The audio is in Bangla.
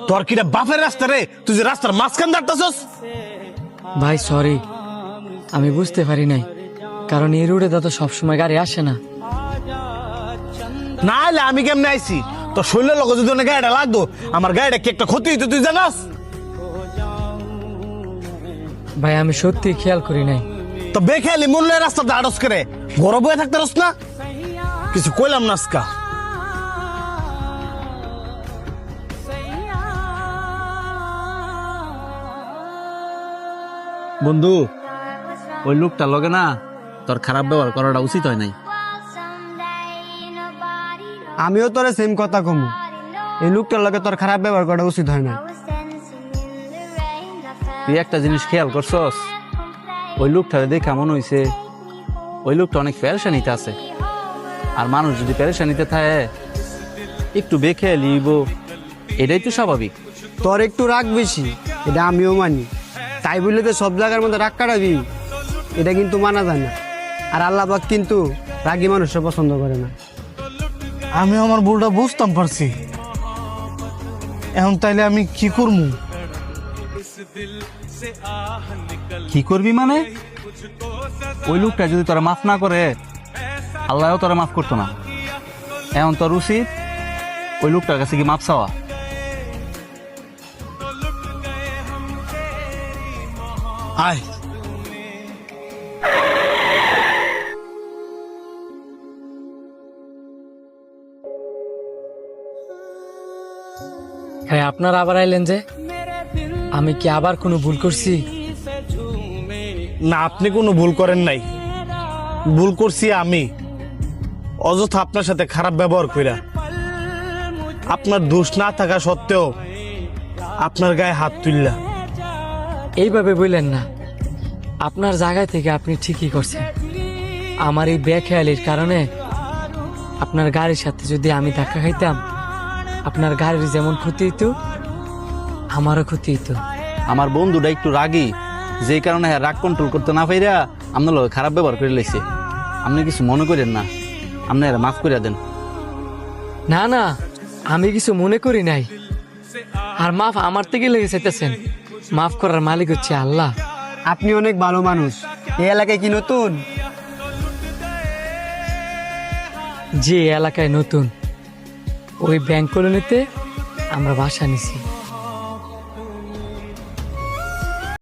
তোর কিটা বাপের রাস্তা রে, তুই যে রাস্তার মাঝখান দাঁড়াতেছস। ভাই সরি, আমি বুঝতে পারি নাই, কারণ এই রোডে তো সবসময় গাড়ি আসে না। না হলে আমি কেমনে আইছি? তোর শরীরের লোক যদি অনেক গাড়িটা লাগতো, আমার গাড়িটা কি একটা ক্ষতি হইতো তুই জানাস? ভাই আমি সত্যি খেয়াল করি নাই। তো বেখেয়ালি মূল্যের রাস্তা দাঁড়স করে গরম হয়ে থাকতে রস না, কিছু কইলাম না আজকা। বন্ধু, ওই লোকটা লগে না তোর খারাপ ব্যবহার করাটা উচিত হয় নাই। আমিও তোরে সেম কথা কমু, এই লোকটার লগে তোর খারাপ ব্যবহার করা উচিত হয় না। তুই একটা জিনিস খেয়াল করছস, ওই লোকটারে দেখে মনে হইছে ওই লোকটা অনেক পেরেশানিতে আছে। আর মানুষ যদি পেরেশানিতে থাকে একটু বেখেয়াল লিব, এটাই তো স্বাভাবিক। তোর একটু রাগ বেশি, এটা আমিও মানি। তাই বললে তো সব জায়গার মধ্যে রাগ কাটাবি, এটা কিন্তু মানা যায় না। আর আল্লাহ পাক কিন্তু রাগী মানুষকে পছন্দ করে না। আমি আমার ভুলটা বুঝতাম পারছি, এখন তাইলে আমি কি করবো? কি করবি মানে? ওই লোকটা যদি তোরা মাফ না করে, আল্লাহও তোরা মাফ করতো না। এখন তোর উচিত ওই লোকটার কাছে কি মাফ চাওয়া। আয় হ্যাঁ, আপনারা আবার আইলেন যে, আমি কি আবার কোনো ভুল করছি? না, আপনি কোনো ভুল করেন নাই। ভুল করছি আমি, অযথা আপনার সাথে খারাপ ব্যবহার কইরা। আপনার দোষ না থাকা সত্ত্বেও আপনার গায়ে হাত তুললা। এইভাবে বললেন না, আপনার জায়গা থেকে আপনি ঠিকই করছেন। আমার এই বেখেয়ালির কারণে আপনার গাড়ির সাথে যদি আমি ধাক্কা খাইতাম, আপনার গাড়ির যেমন ক্ষতি হইতো, আমারও ক্ষতি হইতো। আমার বন্ধুটা একটু রাগী, যেই কারণে রাগ কন্ট্রোল করতে না পাইরা আপনার লগে খারাপ ব্যবহার করে লাইছে। আপনি কিছু মনে করেন না, আপনি এরা মাফ করে দেন। না না, আমি কিছু মনে করি নাই। আর মাফ আমার থেকে লেগে চাইতেছেন, মাফ করার মালিক হচ্ছে আল্লাহ। আপনি অনেক ভালো মানুষ। এই এলাকায় কি নতুন? যে এলাকায় নতুন, ওই ব্যাংক কলোনিতে আমরা বাসা নিছি।